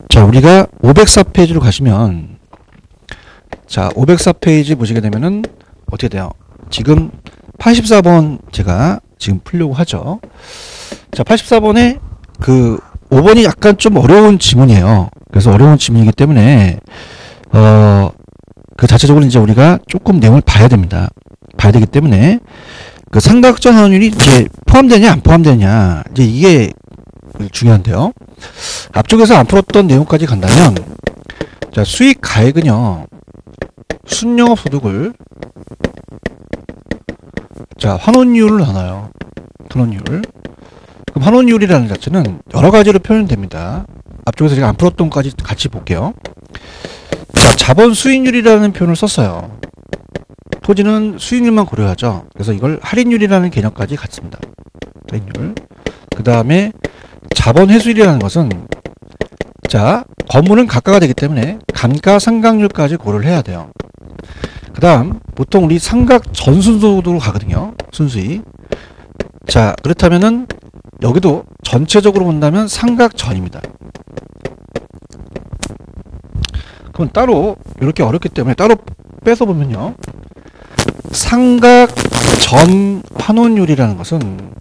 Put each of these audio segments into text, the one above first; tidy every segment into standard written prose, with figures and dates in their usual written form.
자, 우리가 504페이지로 가시면, 자, 504페이지 보시게 되면은 어떻게 돼요? 지금 84번 제가 지금 풀려고 하죠. 자, 84번에 그 5번이 약간 좀 어려운 지문이에요. 그래서 어려운 지문이기 때문에 그 자체적으로 이제 우리가 조금 내용을 봐야 됩니다. 봐야 되기 때문에 그 삼각전 환원율이 이제 포함되냐 안 포함되냐 이제 이게 중요한데요. 앞쪽에서 안 풀었던 내용까지 간다면, 자, 수익 가액은요, 순영업 소득을, 자, 환원율을 나눠요. 환원율. 그럼 환원율이라는 자체는 여러 가지로 표현됩니다. 앞쪽에서 제가 안 풀었던 것까지 같이 볼게요. 자, 자본 수익률이라는 표현을 썼어요. 토지는 수익률만 고려하죠. 그래서 이걸 할인율이라는 개념까지 갖습니다. 할인율. 그 다음에 자본 회수율이라는 것은, 자, 건물은 가가가 되기 때문에 감가상각률까지 고려를 해야 돼요. 그 다음 보통 우리 상각 전순서로 가거든요. 순수익. 자, 그렇다면은 여기도 전체적으로 본다면 상각 전입니다. 그럼 따로 이렇게 어렵기 때문에 따로 빼서 보면요, 상각 전 환원율이라는 것은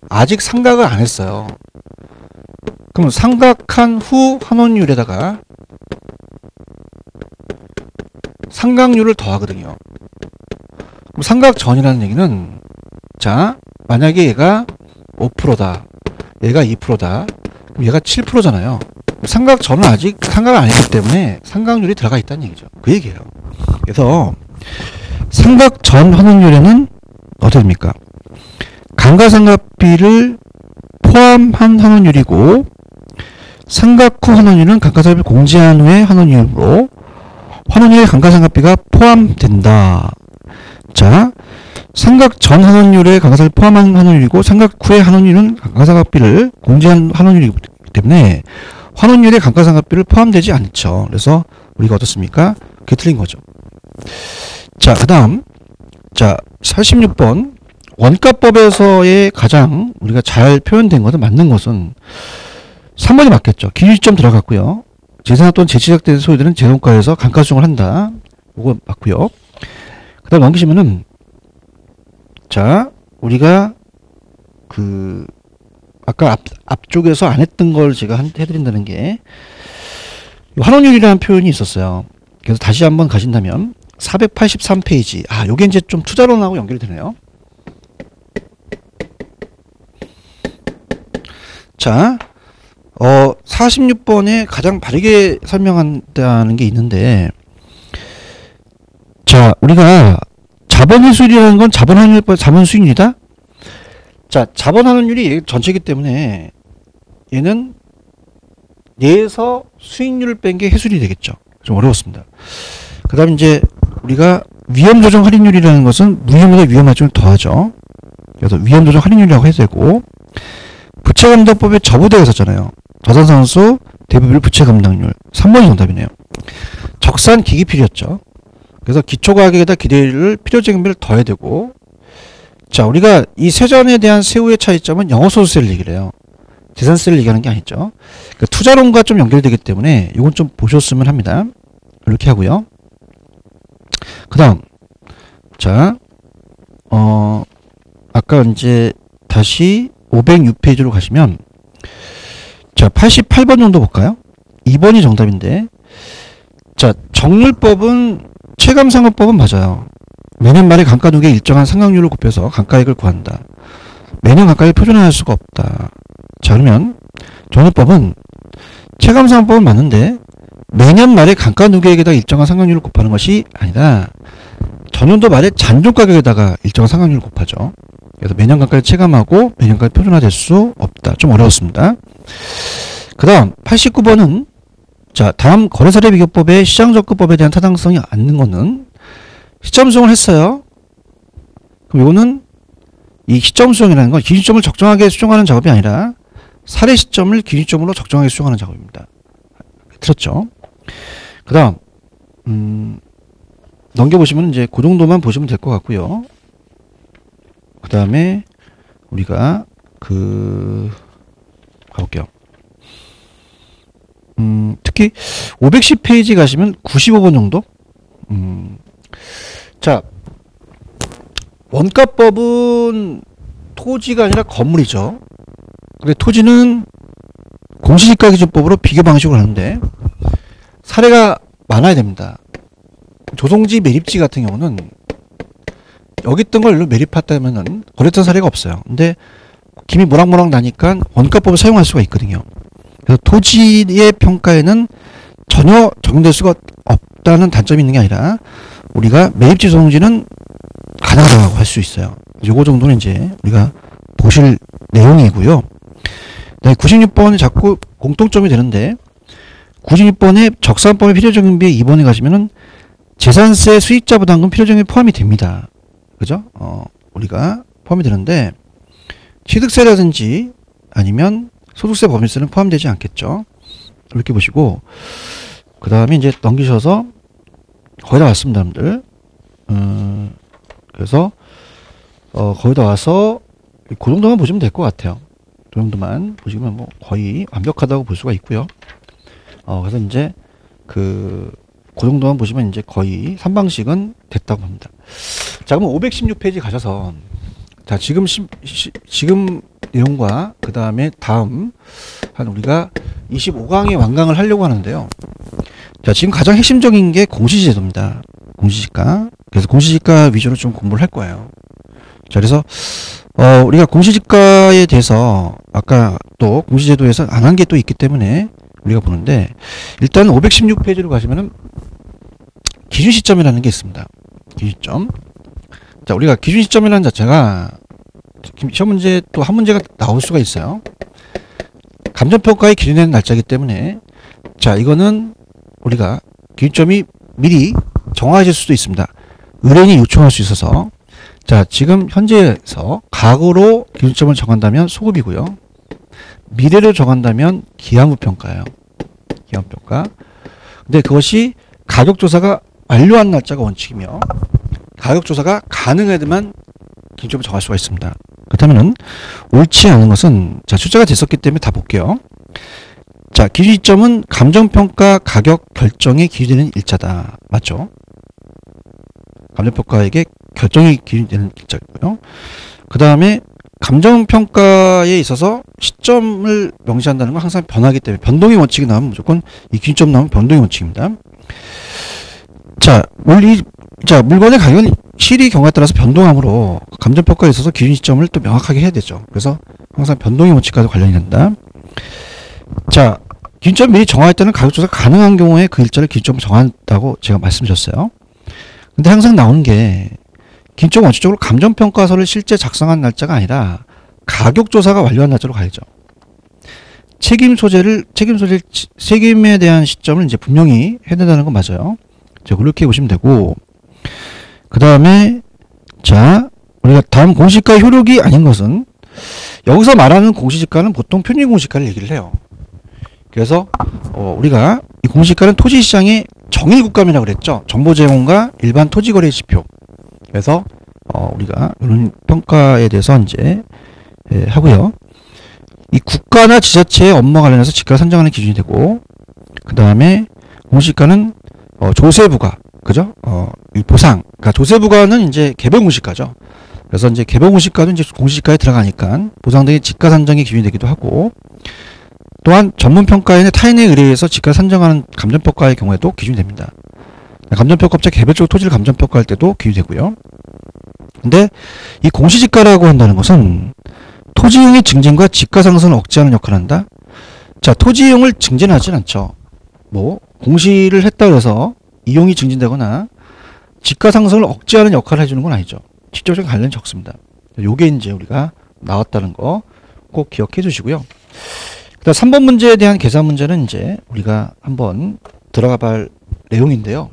아직 상각을 안 했어요. 그럼 상각한 후 환원율에다가 상각률을 더하거든요. 그럼 상각 전이라는 얘기는, 자, 만약에 얘가 5%다, 얘가 2%다, 그럼 얘가 7%잖아요. 상각 전은 아직 상각을 안 했기 때문에 상각률이 들어가 있다는 얘기죠. 그 얘기예요. 그래서 상각 전 환원율에는 어떻게 됩니까? 감가상각비를 포함한 환원율이고, 상각 후 환원율은 감가상각비를 공제한 후의 환원율로 환원율에 감가상각비가 포함된다. 자, 상각 전 환원율에 감가상각비 포함한 환원율이고, 상각 후의 환원율은 감가상각비를 공제한 환원율이기 때문에 환원율에 감가상각비를 포함되지 않죠. 그래서 우리가 어떻습니까? 그게 틀린 거죠. 자, 그 다음, 자, 46번 원가법에서의 가장 우리가 잘 표현된 것은, 맞는 것은 3번이 맞겠죠. 기준시점 들어갔고요. 재산업 또는 재취득된 소유들은 재원가에서 감가 수정을 한다. 이거 맞고요. 그 다음 넘기시면은, 자, 우리가 그 아까 앞쪽에서 안 했던 걸 제가 해드린다는 게, 환원율이라는 표현이 있었어요. 그래서 다시 한번 가신다면 483페이지. 아, 요게 이제 좀 투자론하고 연결이 되네요. 자, 46번에 가장 바르게 설명한다는 게 있는데, 자, 우리가 자본 회수율이라는 건 자본 환율, 자본 수익률이다? 자, 자본 환율이 전체이기 때문에 얘는 얘에서 수익률을 뺀 게 회수율이 되겠죠. 좀 어려웠습니다. 그 다음 이제 우리가 위험조정 할인율이라는 것은 무위험보다 위험 할증을 더하죠. 그래서 위험조정 할인율이라고 해야 되고, 부채감당법에 저부대가 있었잖아요. 저산선수 대부비율 부채감당률 3번이 정답이네요. 적산 기기필이었죠. 그래서 기초가격에다 기대를 필요재경비를 더해야 되고, 자, 우리가 이 세전에 대한 세후의 차이점은 영업소득세를 얘기를 해요. 재산세를 얘기하는 게 아니죠. 그러니까 투자론과 좀 연결되기 때문에 이건 좀 보셨으면 합니다. 이렇게 하고요. 그 다음, 자, 아까 이제 다시 506페이지로 가시면, 자, 88번 정도 볼까요? 2번이 정답인데, 자, 정률법은 체감상각법은 맞아요. 매년 말에 감가 누계에 일정한 상각률을 곱해서 감가액을 구한다. 매년 감가액을 표준화할 수가 없다. 자, 그러면 정률법은 체감상각법은 맞는데 매년 말에 감가 누계액에다가 일정한 상각률을 곱하는 것이 아니라 전년도 말에 잔존가격에다가 일정한 상각률을 곱하죠. 그래서 매년 감가액을 체감하고 매년 감가액 표준화될 수 없다. 좀 어려웠습니다. 그 다음 89번은, 자, 다음 거래사례 비교법의 시장접근법에 대한 타당성이 않는 것은, 시점 수정을 했어요. 그럼 이거는 이 시점 수정이라는 건 기준점을 적정하게 수정하는 작업이 아니라 사례 시점을 기준점으로 적정하게 수정하는 작업입니다. 들었죠? 그 다음 넘겨보시면 이제 그 정도만 보시면 될 것 같고요. 그 다음에 우리가 가볼게요. 특히 510페이지 가시면 95번 정도? 자, 원가법은 토지가 아니라 건물이죠. 근데 토지는 공시지가기준법으로 비교 방식으로 하는데 사례가 많아야 됩니다. 조성지 매립지 같은 경우는 여기 있던 걸 매립했다면은 거래했던 사례가 없어요. 근데 김이 모락모락 나니까 원가법을 사용할 수가 있거든요. 그래서 토지의 평가에는 전혀 적용될 수가 없다는 단점이 있는 게 아니라 우리가 매립지 조성지는 가능하다고 할 수 있어요. 요거 정도는 이제 우리가 보실 내용이고요. 네, 96번이 자꾸 공통점이 되는데 96번에 적산법의 필요적용비에 2번에 가시면은 재산세 수익자 부담금 필요적용비 포함이 됩니다. 그죠? 우리가 포함이 되는데 취득세라든지 아니면 소득세 법인세는 포함되지 않겠죠. 이렇게 보시고 그 다음에 이제 넘기셔서 거의 다 왔습니다, 여러분들. 그래서 거의 다 와서 그 정도만 보시면 될 것 같아요. 그 정도만 보시면 뭐 거의 완벽하다고 볼 수가 있고요. 그래서 이제 그 정도만 보시면 이제 거의 3방식은 됐다고 봅니다. 자, 그럼 516페이지 가셔서 자, 지금 내용과 그 다음에 다음 한 우리가 25강의 완강을 하려고 하는데요. 자, 지금 가장 핵심적인 게 공시지제도입니다. 공시지가. 그래서 공시지가 위주로 좀 공부를 할 거예요. 자, 그래서 우리가 공시지가에 대해서 아까 또 공시제도에서 안 한 게 또 있기 때문에 우리가 보는데 일단 516페이지로 가시면은 기준 시점이라는 게 있습니다. 기준 시점. 자, 우리가 기준 시점이라는 자체가 시험 문제 또 한 문제가 나올 수가 있어요. 감정평가의 기준되는 날짜이기 때문에 자, 이거는 우리가 기준점이 미리 정해질 수도 있습니다. 의뢰인이 요청할 수 있어서 자, 지금 현재에서 과거로 기준점을 정한다면 소급이고요. 미래로 정한다면 기하무평가예요. 기하무평가. 근데 그것이 가격조사가 완료한 날짜가 원칙이며 가격조사가 가능해야만 기준점을 정할 수가 있습니다. 그렇다면은 옳지 않은 것은 자, 출제가 됐었기 때문에 다 볼게요. 자, 기준 시점은 감정평가 가격 결정의 기준되는 일자다. 맞죠? 감정평가에게 결정이 기준되는 일자고요. 그 다음에 감정평가에 있어서 시점을 명시한다는 건 항상 변하기 때문에 변동의 원칙이 나오면 무조건 이 기준점 나오면 변동의 원칙입니다. 자, 물건의 가격은 실의 경우에 따라서 변동하므로 감정평가에 있어서 기준 시점을 또 명확하게 해야 되죠. 그래서 항상 변동의 원칙과도 관련이 된다. 자, 기준점 미리 정할 때는 가격조사가 가능한 경우에 그 일자를 기준점을 정한다고 제가 말씀드렸어요. 근데 항상 나오는 게 기준점 원칙적으로 감정평가서를 실제 작성한 날짜가 아니라 가격조사가 완료한 날짜로 가야죠. 책임에 대한 시점을 이제 분명히 해야 된다는 건 맞아요. 자, 그렇게 보시면 되고, 그 다음에, 자, 우리가 다음 공시지가의 효력이 아닌 것은, 여기서 말하는 공시지가는 보통 평균공시지가를 얘기를 해요. 그래서, 우리가 이 공시지가는 토지시장의 정일국감이라고 그랬죠. 정보제공과 일반 토지거래 지표. 그래서, 우리가 이런 평가에 대해서 이제, 하고요. 이 국가나 지자체의 업무 관련해서 지가를 산정하는 기준이 되고, 그 다음에 공시지가는 조세부가, 그죠? 이 보상. 그러니까 조세부가는 이제 개별공시지가죠. 그래서 이제 개별공시지가도 이제 공시지가에 들어가니까 보상등의 지가 산정의 기준이 되기도 하고, 또한 전문평가인의 타인에 의뢰해서 지가 산정하는 감정평가의 경우에도 기준이 됩니다. 감정평가업체 개별적으로 토지를 감정평가할 때도 기준이 되고요. 근데 이 공시지가라고 한다는 것은 토지이용의 증진과 지가 상승을 억제하는 역할을 한다. 자, 토지이용을 증진하진 않죠. 뭐 공시를 했다 그래서 이용이 증진되거나 지가 상승을 억제하는 역할을 해주는 건 아니죠. 직접적인 관련이 적습니다. 요게 이제 우리가 나왔다는 거 꼭 기억해 주시고요. 그다음 3번 문제에 대한 계산 문제는 이제 우리가 한번 들어가 볼 내용인데요.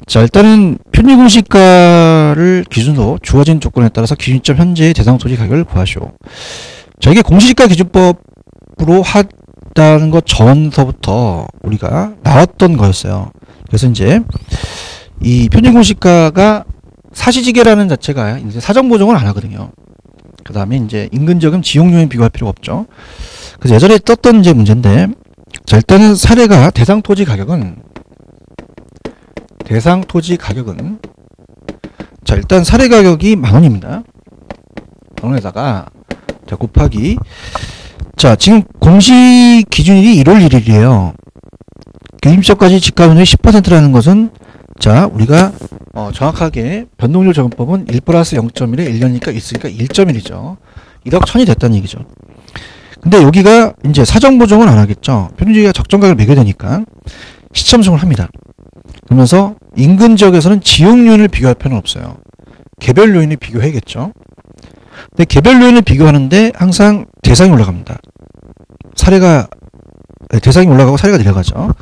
자, 일단은 편의공시가를 기준으로 주어진 조건에 따라서 기준점 현재의 대상 토지 가격을 구하시오. 자, 이게 공시지가 기준법으로 하다는 것 전서부터 우리가 나왔던 거였어요. 그래서 이제 이 편의공시가가 사시지계라는 자체가 이제 사정 보정을 안 하거든요. 그 다음에 이제 인근지역은 지용료에 비교할 필요가 없죠. 그래서 예전에 떴던 이제 문제인데, 자, 일단은 사례가 대상 토지 가격은 자, 일단 사례 가격이 10,000원입니다. 10,000원에다가 자, 곱하기 자, 지금 공시 기준일이 1월 1일이에요. 임시적까지 집값의 10%라는 것은 자, 우리가 정확하게 변동률 적용법은 1 플러스 0.1에 1년이니까 있으니까 1.1이죠. 1억 1,000이 됐다는 얘기죠. 근데 여기가 이제 사정 보정은 안 하겠죠. 평균주기가 적정가격을 매겨야 되니까 시점성을 합니다. 그러면서 인근 지역에서는 지역 요인을 비교할 필요는 없어요. 개별 요인을 비교해야겠죠. 근데 개별 요인을 비교하는데 항상 대상이 올라갑니다. 대상이 올라가고 사례가 내려가죠.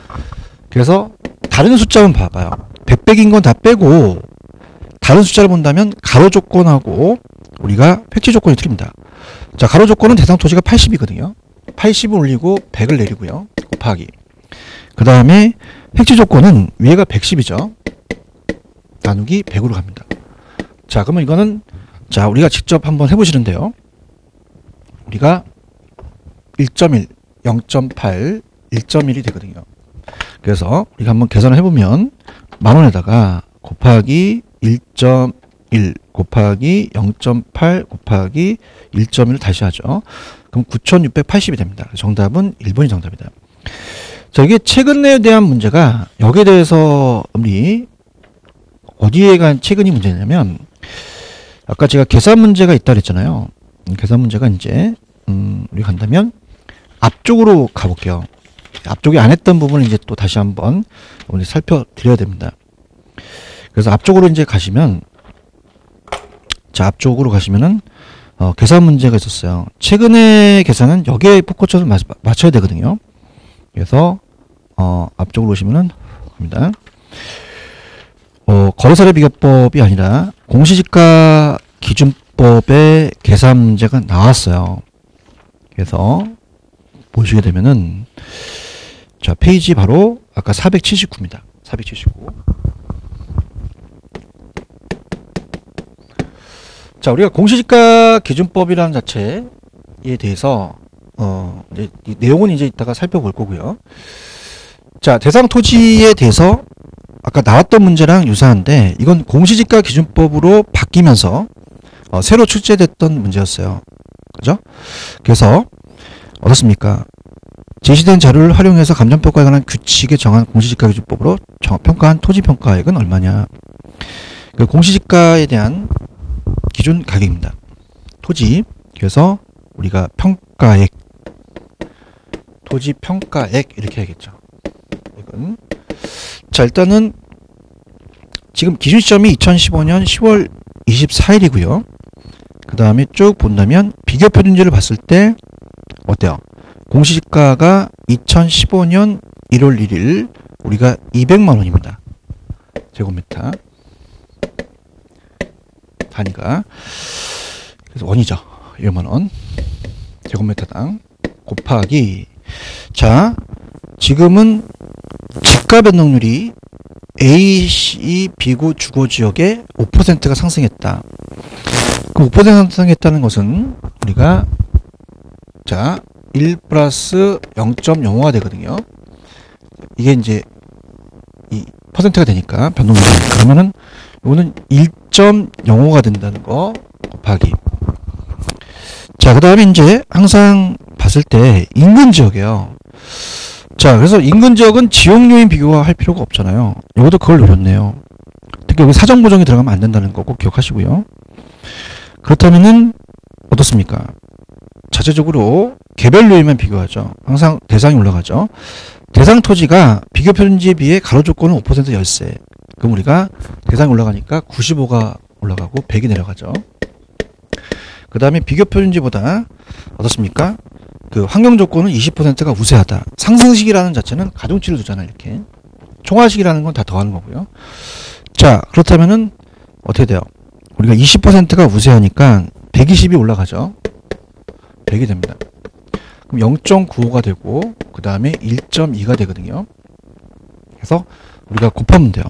그래서 다른 숫자만 봐봐요. 100백인 건 다 빼고 다른 숫자를 본다면 가로 조건하고 우리가 획지 조건이 틀립니다. 자, 가로 조건은 대상 토지가 80이거든요. 80을 올리고 100을 내리고요. 곱하기. 그 다음에 획지 조건은 위에가 110이죠. 나누기 100으로 갑니다. 자, 그러면 이거는 자, 우리가 직접 한번 해보시는데요. 우리가 1.1, 0.8, 1.1이 되거든요. 그래서 우리가 한번 계산을 해보면 10,000원에다가 곱하기 1.1 곱하기 0.8 곱하기 1.1을 다시 하죠. 그럼 9,680이 됩니다. 정답은 1번이 정답이다. 자, 이게 최근에 대한 문제가 여기에 대해서 우리 어디에 간 최근이 문제냐면 아까 제가 계산 문제가 있다 그랬잖아요. 계산 문제가 이제 우리 간다면 앞쪽으로 가볼게요. 앞쪽에 안 했던 부분을 이제 또 다시 한번 우리 살펴드려야 됩니다. 그래서 앞쪽으로 이제 가시면 자, 앞쪽으로 가시면은 계산 문제가 있었어요. 최근에 계산은 여기에 포커스를 맞춰야 되거든요. 그래서 앞쪽으로 오시면은 갑니다. 거래사례 비교법이 아니라 공시지가 기준법의 계산 문제가 나왔어요. 그래서 보시게 되면은 자, 페이지 바로 아까 479입니다. 479. 자, 우리가 공시지가 기준법이라는 자체에 대해서 이제 이 내용은 이제 이따가 살펴볼 거고요. 자, 대상 토지에 대해서 아까 나왔던 문제랑 유사한데 이건 공시지가 기준법으로 바뀌면서 새로 출제됐던 문제였어요. 그죠? 그래서 어떻습니까? 제시된 자료를 활용해서 감정평가에 관한 규칙에 정한 공시지가 기준법으로 평가한 토지평가액은 얼마냐? 그 공시지가에 대한 기준 가격입니다. 토지. 그래서 우리가 평가액, 토지 평가액 이렇게 해야겠죠. 이건 자, 일단은 지금 기준 시점이 2015년 10월 24일이고요. 그 다음에 쭉 본다면 비교 표준지를 봤을 때 어때요? 공시지가가 2015년 1월 1일 우리가 200만 원입니다. 제곱미터 단위가. 그래서 원이죠. 200만 원 제곱미터당 곱하기 자, 지금은 지가 변동률이 A, B구 주거지역에 5%가 상승했다. 그 5% 상승했다는 것은 우리가 자, 1 플러스 0.05가 되거든요. 이게 이제 이 퍼센트가 되니까 변동률이. 그러면은 이거는 1.05가 된다는 거 곱하기. 자, 그 다음에 이제 항상 봤을 때 인근 지역이에요. 자, 그래서 인근 지역은 지역 요인 비교가 할 필요가 없잖아요. 이것도 그걸 노렸네요. 특히 여기 사정 보정이 들어가면 안 된다는 거 꼭 기억하시고요. 그렇다면은 어떻습니까? 자체적으로 개별 요인만 비교하죠. 항상 대상이 올라가죠. 대상 토지가 비교 표준지에 비해 가로 조건은 5% 열세. 그럼 우리가 대상이 올라가니까 95가 올라가고 100이 내려가죠. 그 다음에 비교 표준지보다 어떻습니까? 그 환경 조건은 20%가 우세하다. 상승식이라는 자체는 가중치를 두잖아요. 이렇게. 총합식이라는 건 다 더하는 거고요. 자, 그렇다면은 어떻게 돼요? 우리가 20%가 우세하니까 120이 올라가죠. 100이 됩니다. 그럼 0.95가 되고 그 다음에 1.2가 되거든요. 그래서 우리가 곱하면 돼요.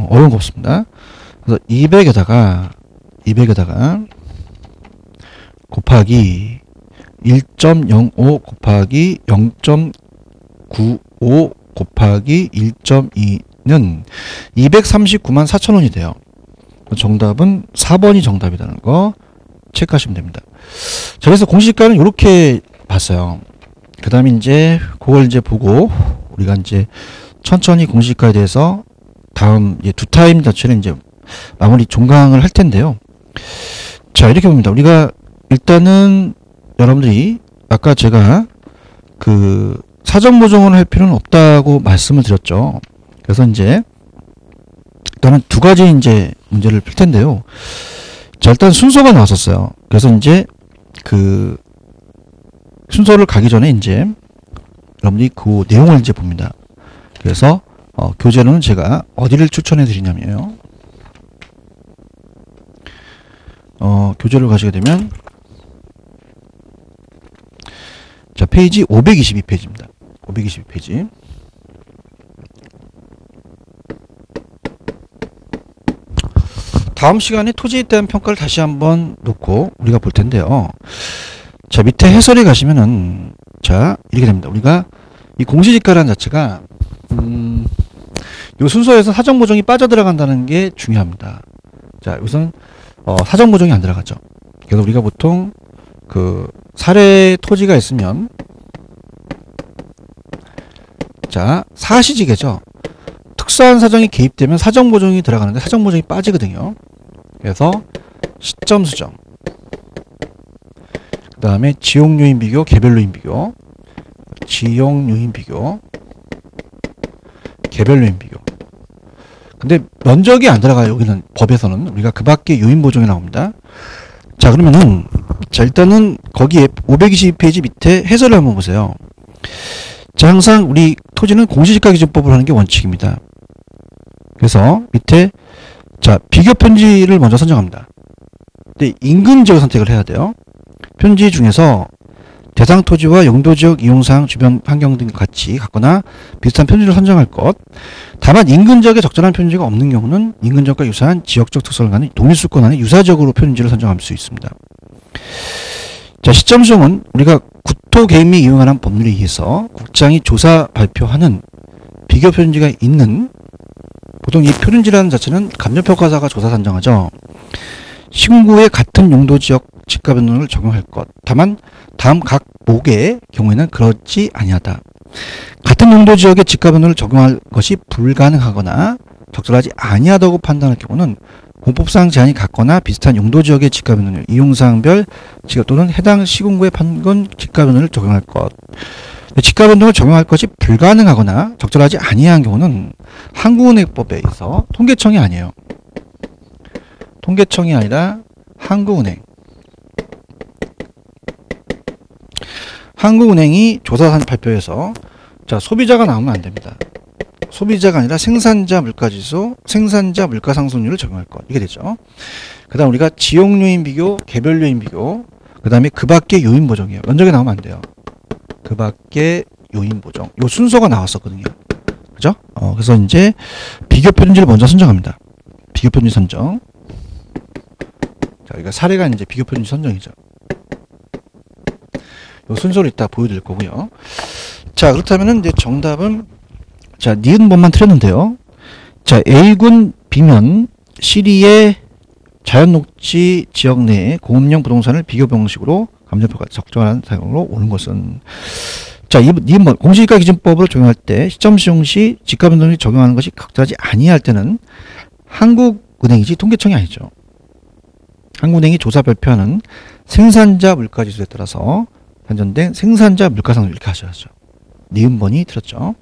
어려운 거 없습니다. 그래서 200에다가 곱하기 1.05 곱하기 295 곱하기 1.2는 239만 4천 원이 돼요. 정답은 4번이 정답이라는 거 체크하시면 됩니다. 자, 그래서 공시지가는 이렇게 봤어요. 그 다음에 이제 그걸 이제 보고 우리가 이제 천천히 공시지가에 대해서 다음 이제 두 타임 자체는 이제 마무리 종강을 할 텐데요. 자, 이렇게 봅니다. 우리가 일단은 여러분들이 아까 제가 그 사전 보정을 할 필요는 없다고 말씀을 드렸죠. 그래서 이제 일단은 두 가지 이제 문제를 풀 텐데요. 자, 일단 순서가 나왔었어요. 그래서 이제 그 순서를 가기 전에 이제 여러분들이 그 내용을 이제 봅니다. 그래서 교재로는 제가 어디를 추천해 드리냐면요. 교재를 가시게 되면 자, 페이지 522페이지입니다. 522페이지. 다음 시간에 토지에 대한 평가를 다시 한번 놓고 우리가 볼 텐데요. 자, 밑에 해설에 가시면은 자, 이렇게 됩니다. 우리가 이 공시지가라는 자체가 이 순서에서 사전 보정이 빠져들어간다는 게 중요합니다. 자, 우선 사전 보정이 안 들어가죠. 그래서 우리가 보통 그 사례 토지가 있으면 자, 사시지계죠. 특수한 사정이 개입되면 사전 보정이 들어가는데 사전 보정이 빠지거든요. 그래서 시점 수정, 그 다음에 지역 요인 비교, 개별 요인 비교, 지역 요인 비교, 개별 요인 비교. 근데 면적이 안 들어가요. 여기는 법에서는 우리가 그 밖에 요인 보정이 나옵니다. 자, 그러면은 자, 일단은 거기에 522페이지 밑에 해설을 한번 보세요. 자, 항상 우리 토지는 공시지가 기준법을 하는 게 원칙입니다. 그래서 밑에 자, 비교 편지를 먼저 선정합니다. 근데 인근 지역 선택을 해야 돼요. 편지 중에서 대상 토지와 용도지역 이용사항 주변 환경 등 같이 같거나 비슷한 편지를 선정할 것. 다만 인근 지역에 적절한 편지가 없는 경우는 인근 지역과 유사한 지역적 특성을 가진 동일수권 안에 유사적으로 편지를 선정할 수 있습니다. 자, 시점 수정은 우리가 국토 개입 및 이용에 관한 법률에 의해서 국장이 조사 발표하는 비교 편지가 있는, 보통 이 표준지라는 자체는 감정평가사가 조사 산정하죠. 시군구의 같은 용도지역 지가변동을 적용할 것. 다만 다음 각 목의 경우에는 그렇지 아니하다. 같은 용도지역의 지가변동을 적용할 것이 불가능하거나 적절하지 아니하다고 판단할 경우는 공법상 제한이 같거나 비슷한 용도지역의 지가변동을 이용사항별 지가 또는 해당 시군구의 판건 지가변동을 적용할 것. 지가변동을 적용할 것이 불가능하거나 적절하지 아니한 경우는 한국은행법에 의해서 통계청이 아니에요. 통계청이 아니라 한국은행. 한국은행이 조사 발표에서 자, 소비자가 나오면 안 됩니다. 소비자가 아니라 생산자 물가지수, 생산자 물가상승률을 적용할 것. 이게 되죠. 그 다음 우리가 지역 요인 비교, 개별 요인 비교, 그 다음에 그 밖의 요인 보정이에요. 면적에 나오면 안 돼요. 그 밖의 요인 보정. 요 순서가 나왔었거든요. 그죠? 그래서 이제 비교 표준지를 먼저 선정합니다. 비교 표준지 선정. 자, 그러니까 사례가 이제 비교 표준지 선정이죠. 요 순서를 이따 보여드릴 거고요. 자, 그렇다면은 이제 정답은 자, 니은 번만 틀렸는데요. 자, A군 B면 시리의 자연녹지 지역 내에 공업용 부동산을 비교 방식으로 감정평가 적절한 사용으로 오는 것은 자, 니은 번 공시지가 기준법을 적용할 때 시점 수정 시 지가변동이 적용하는 것이 적절하지 아니할 때는 한국은행이지 통계청이 아니죠. 한국은행이 조사 발표하는 생산자 물가지수에 따라서 산정된 생산자 물가상승 이렇게 하셔야죠. 니은번이 틀렸죠.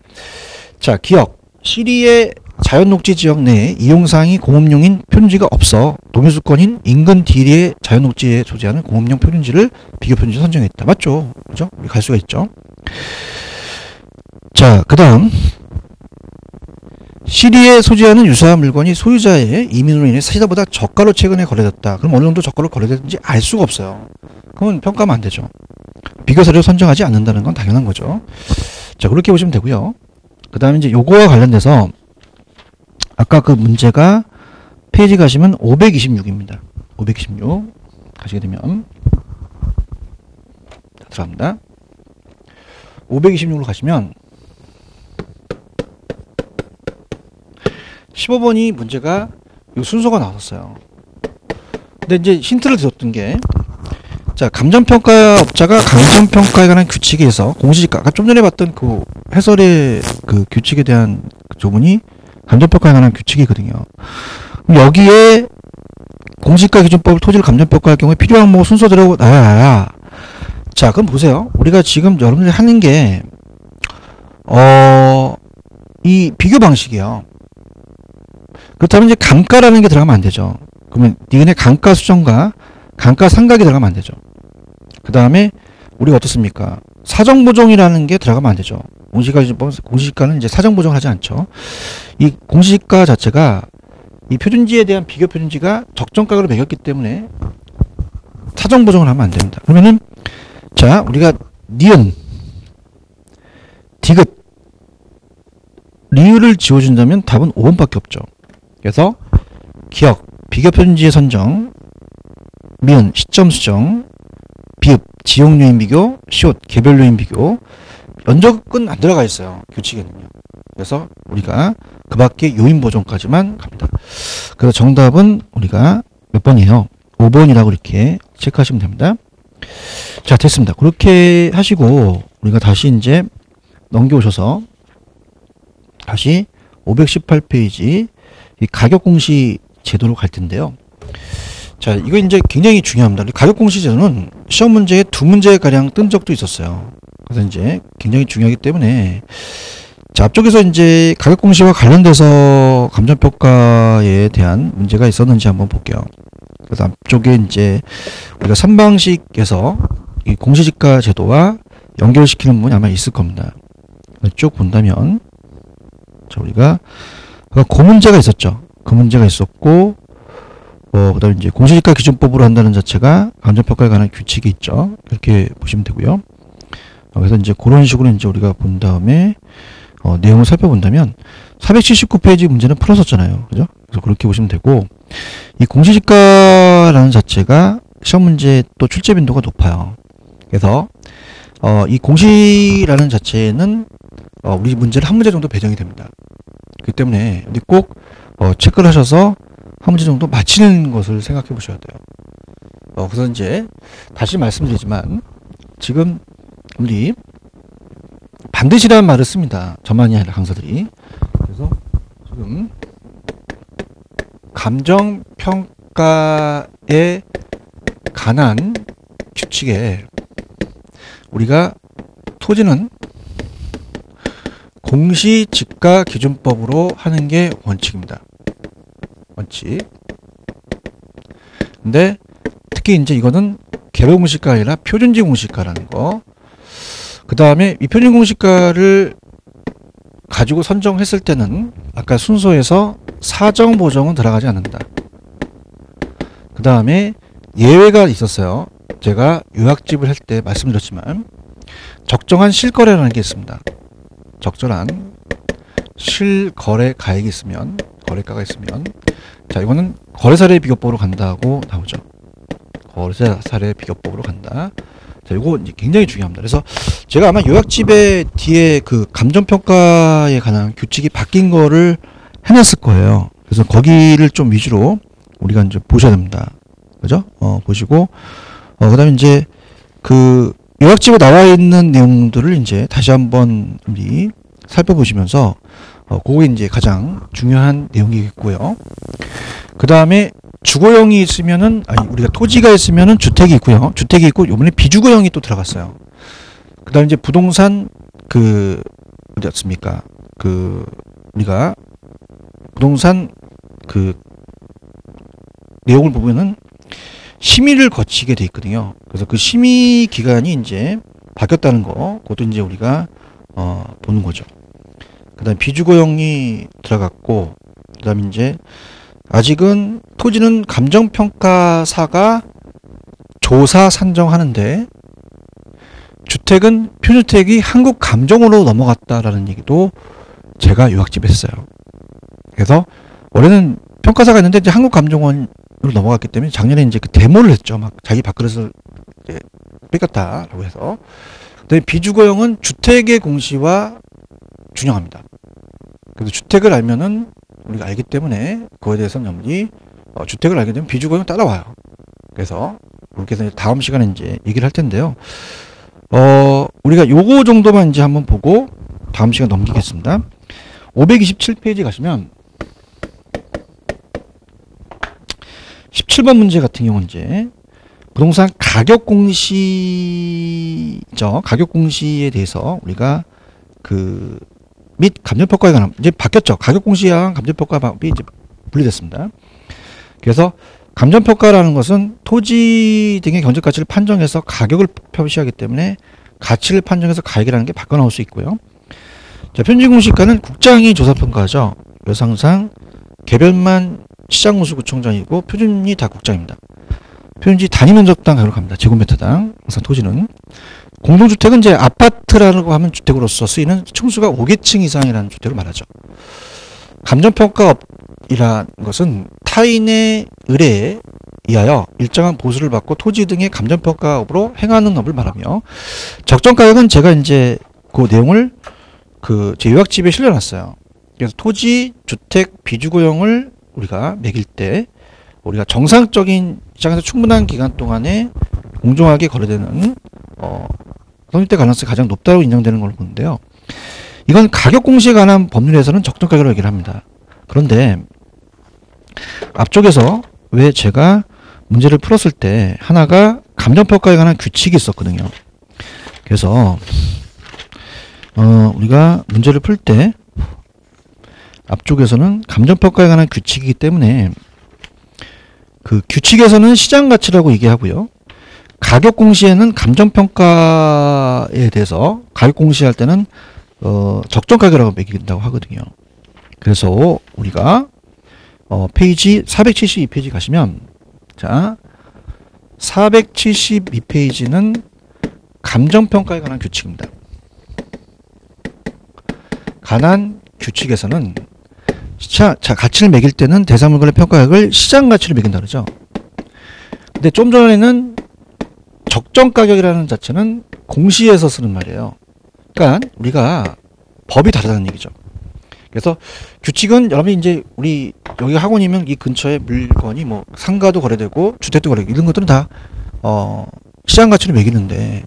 자, 기억. 시리의 자연녹지 지역 내에 이용사항이 공업용인 표준지가 없어 도매수권인 인근 디리의 자연녹지에 소재하는 공업용 표준지를 비교 표준지 선정했다. 맞죠? 그죠? 우리 갈 수가 있죠. 자, 그 다음 시리에 소재하는 유사한 물건이 소유자의 이민으로 인해 사실보다 저가로 최근에 거래됐다. 그럼 어느 정도 저가로 거래됐는지 알 수가 없어요. 그러면 평가하면 안 되죠. 비교 사례를 선정하지 않는다는 건 당연한 거죠. 자, 그렇게 보시면 되고요. 그 다음에 이제 요거와 관련돼서 아까 그 문제가 페이지 가시면 526입니다. 526 가시게 되면 자, 들어갑니다. 526으로 가시면 15번이 문제가 이 순서가 나왔었어요. 근데 이제 힌트를 드렸던 게, 자, 감정평가업자가 감정평가에 관한 규칙에 의해서 공시지가, 아까 좀 전에 봤던 그 해설의 그 규칙에 대한 조문이 감정평가에 관한 규칙이거든요. 그럼 여기에 공시지가 기준법을 토지를 감정평가할 경우에 필요한 항목 순서대로 나와야. 자, 그럼 보세요. 우리가 지금 여러분들이 하는 게, 이 비교 방식이에요. 그렇다면 이제 감가라는 게 들어가면 안 되죠. 그러면 니은의 감가 수정과 감가 상각이 들어가면 안 되죠. 그 다음에 우리가 어떻습니까? 사정보정이라는 게 들어가면 안 되죠. 공시지가는 이제 사정보정을 하지 않죠. 이 공시지가 자체가 이 표준지에 대한 비교 표준지가 적정가격으로 매겼기 때문에 사정보정을 하면 안 됩니다. 그러면은, 자, 우리가 니은, 디귿, 리을을 지워준다면 답은 5번밖에 없죠. 그래서 기억, 비교 표준지의 선정, 미은, 시점 수정, 비읍, 지역 요인 비교, 시옷, 개별 요인 비교, 면적은 안 들어가 있어요. 규칙에는요. 그래서 우리가 그 밖에 요인 보정까지만 갑니다. 그래서 정답은 우리가 몇 번이에요? 5번이라고 이렇게 체크하시면 됩니다. 자, 됐습니다. 그렇게 하시고 우리가 다시 이제 넘겨오셔서 다시 518페이지 이 가격공시 제도로 갈 텐데요. 자, 이거 이제 굉장히 중요합니다. 가격공시 제도는 시험 문제에 2문제가량 뜬 적도 있었어요. 그래서 이제 굉장히 중요하기 때문에, 자, 앞쪽에서 이제 가격공시와 관련돼서 감정평가에 대한 문제가 있었는지 한번 볼게요. 그래서 앞쪽에 이제 우리가 3방식에서 이 공시지가 제도와 연결시키는 부분이 아마 있을 겁니다. 쭉 본다면, 자, 우리가 그 문제가 있었죠. 그 문제가 있었고, 그 다음에 이제 공시지가 기준법으로 한다는 자체가 감정평가에 관한 규칙이 있죠. 이렇게 보시면 되고요. 그래서 이제 그런 식으로 이제 우리가 본 다음에, 내용을 살펴본다면, 479페이지 문제는 풀었었잖아요. 그죠? 그래서 그렇게 보시면 되고, 이 공시지가라는 자체가 시험 문제 또 출제 빈도가 높아요. 그래서, 이 공시라는 자체는, 우리 문제를 한 문제 정도 배정이 됩니다. 그렇기 때문에, 꼭, 체크를 하셔서 한 문제 정도 맞히는 것을 생각해 보셔야 돼요. 그래서 이제, 다시 말씀드리지만, 지금, 우리, 반드시라는 말을 씁니다. 저만이 아니라 강사들이. 그래서, 지금, 감정평가에 관한 규칙에, 우리가 토지는 공시지가 기준법으로 하는 게 원칙입니다. 원칙. 근데 특히 이제 이거는 개별 공시가가 아니라 표준지 공시가라는 거. 그 다음에 이 표준 공시가를 가지고 선정했을 때는 아까 순서에서 사정 보정은 들어가지 않는다. 그 다음에 예외가 있었어요. 제가 요약집을 할 때 말씀드렸지만 적정한 실거래라는 게 있습니다. 적절한 실거래 가액이 있으면, 거래가가 있으면, 자, 이거는 거래사례 비교법으로 간다고 나오죠. 거래사례 비교법으로 간다. 자, 이거 굉장히 중요합니다. 그래서 제가 아마 요약집에 뒤에 그 감정평가에 관한 규칙이 바뀐 거를 해놨을 거예요. 그래서 거기를 좀 위주로 우리가 이제 보셔야 됩니다. 그죠? 보시고, 그 다음에 이제 그 요약집에 나와 있는 내용들을 이제 다시 한번 우리 살펴보시면서, 그게 이제 가장 중요한 내용이겠고요. 그 다음에 주거형이 있으면은, 아니, 우리가 토지가 있으면은 주택이 있고요. 주택이 있고, 요번에 비주거형이 또 들어갔어요. 그 다음에 이제 부동산, 어디였습니까? 우리가 부동산 내용을 보면은 심의를 거치게 돼 있거든요. 그래서 그 심의 기간이 이제 바뀌었다는 거, 그것도 이제 우리가, 보는 거죠. 그 다음에 비주거형이 들어갔고, 그 다음에 이제, 아직은 토지는 감정평가사가 조사 산정하는데, 주택은 표주택이 한국감정원으로 넘어갔다라는 얘기도 제가 요약집에 했어요. 그래서 원래는 평가사가 있는데 이제 한국감정원으로 넘어갔기 때문에 작년에 이제 그 데모를 했죠. 막 자기 밥그릇을 이제 뺏겼다라고 해서. 근데 비주거형은 주택의 공시와 균형합니다. 그래서 주택을 알면은 우리가 알기 때문에 그거에 대해서는 여러분이 주택을 알게 되면 비주거용 따라와요. 그래서 그렇게 해서 다음 시간에 이제 얘기를 할 텐데요. 우리가 요거 정도만 이제 한번 보고 다음 시간 넘기겠습니다. 527페이지 가시면 17번 문제 같은 경우는 이제 부동산 가격 공시죠. 가격 공시에 대해서 우리가 및 감정평가에 관한 이제 바뀌었죠. 가격 공시와 감정평가 방법이 이제 분리됐습니다. 그래서 감정평가라는 것은 토지 등의 경제 가치를 판정해서 가격을 표시하기 때문에 가치를 판정해서 가격이라는 게 바꿔 나올 수 있고요. 자, 편지공시가는 국장이 조사평가하죠. 그래서 항상 개별만 시장운수구청장이고 표준이 다 국장입니다. 표준지 단위면적당 가격으로 갑니다. 제곱미터당 항상 토지는. 공동주택은 이제 아파트라고 하면 주택으로서 쓰이는 층수가 5개층 이상이라는 주택을 말하죠. 감정평가업이라는 것은 타인의 의뢰에 의하여 일정한 보수를 받고 토지 등의 감정평가업으로 행하는 업을 말하며, 적정가격은 제가 이제 그 내용을 제 요약집에 실려놨어요. 그래서 토지, 주택, 비주거용을 우리가 매길 때 우리가 정상적인 시장에서 충분한 기간 동안에 공정하게 거래되는 성립될 가능성이 가장 높다고 인정되는 걸로 보는데요. 이건 가격 공시에 관한 법률에서는 적정가격으로 얘기를 합니다. 그런데 앞쪽에서 왜 제가 문제를 풀었을 때 하나가 감정평가에 관한 규칙이 있었거든요. 그래서 우리가 문제를 풀 때 앞쪽에서는 감정평가에 관한 규칙이기 때문에 그 규칙에서는 시장가치라고 얘기하고요. 가격 공시에는 감정평가에 대해서 가격 공시할 때는 적정가격이라고 매긴다고 하거든요. 그래서 우리가 페이지 472페이지 가시면, 자 472페이지는 감정평가에 관한 규칙입니다. 관한 규칙에서는 가치를 매길 때는 대상물건의 평가액을 시장가치로 매긴다 그러죠. 근데 좀 전에는 적정가격이라는 자체는 공시에서 쓰는 말이에요. 그러니까 우리가 법이 다르다는 얘기죠. 그래서 규칙은 여러분이 이제 우리 여기 학원이면 이 근처에 물건이 뭐 상가도 거래되고 주택도 거래되고 이런 것들은 다 시장가치로 매기는데,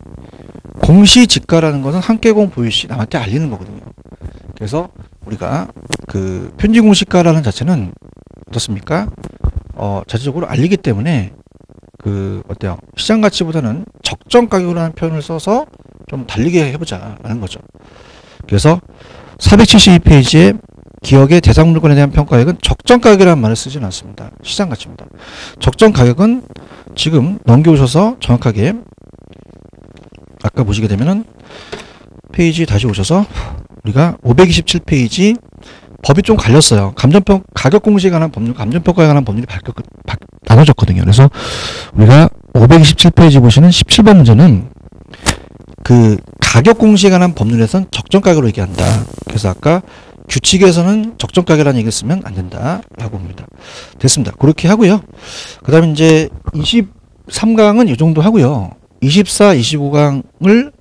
공시지가라는 것은 한개공 보유시 남한테 알리는 거거든요. 그래서 우리가 편지공시가라는 자체는 어떻습니까? 자체적으로 알리기 때문에 어때요? 시장가치보다는 적정가격이라는 표현을 써서 좀 달리게 해보자 라는 거죠. 그래서 472페이지에 기억의 대상 물건에 대한 평가액은 적정가격이라는 말을 쓰지는 않습니다. 시장가치입니다. 적정가격은 지금 넘겨오셔서 정확하게 아까 보시게 되면은 페이지 다시 오셔서 우리가 527페이지 법이 좀 갈렸어요. 가격 공시에 관한 법률, 감정평가에 관한 법률이 나눠졌거든요. 그래서 우리가 527페이지 보시는 17번 문제는 가격 공시에 관한 법률에서는 적정가격으로 얘기한다. 그래서 아까 규칙에서는 적정가격이라는 얘기를 쓰면 안 된다 라고 봅니다. 됐습니다. 그렇게 하고요. 그 다음에 이제 23강은 이 정도 하고요. 24, 25강을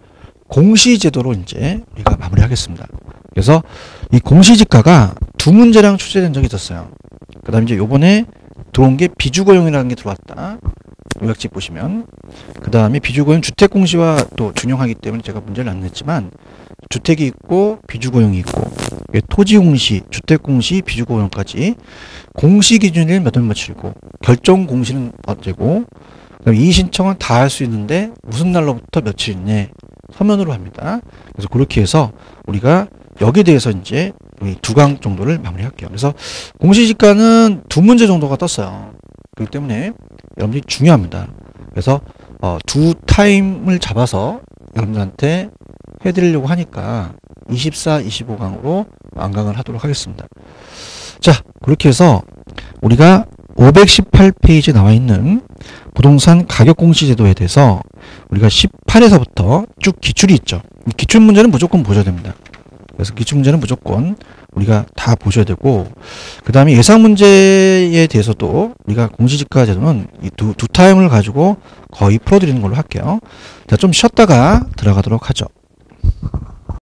공시제도로 이제 우리가 마무리하겠습니다. 그래서 이 공시지가가 두 문제랑 출제된 적이 있었어요. 그 다음에 이제 요번에 들어온 게 비주거용이라는 게 들어왔다. 요약집 보시면. 그 다음에 비주거용 주택공시와 또 준용하기 때문에 제가 문제를 안 냈지만, 주택이 있고 비주거용이 있고 토지공시, 주택공시, 비주거용까지 공시 기준일 몇 월 며칠이고 결정공시는 어째고, 그다음에 이의신청은 다 할 수 있는데 무슨 날로부터 며칠 이내 서면으로 합니다. 그래서 그렇게 해서 우리가 여기에 대해서 이제 두 강 정도를 마무리할게요. 그래서 공시지가는 두 문제 정도가 떴어요. 그렇기 때문에 여러분들이 중요합니다. 그래서 두 타임을 잡아서 여러분들한테 해드리려고 하니까 24, 25강으로 완강을 하도록 하겠습니다. 자, 그렇게 해서 우리가 518페이지에 나와 있는 부동산 가격공시제도에 대해서 우리가 18에서부터 쭉 기출이 있죠. 기출 문제는 무조건 보셔야 됩니다. 그래서 기출 문제는 무조건 우리가 다 보셔야 되고, 그 다음에 예상 문제에 대해서도 우리가 공시지가 제도는 이 두 타임을 가지고 거의 풀어드리는 걸로 할게요. 자, 좀 쉬었다가 들어가도록 하죠.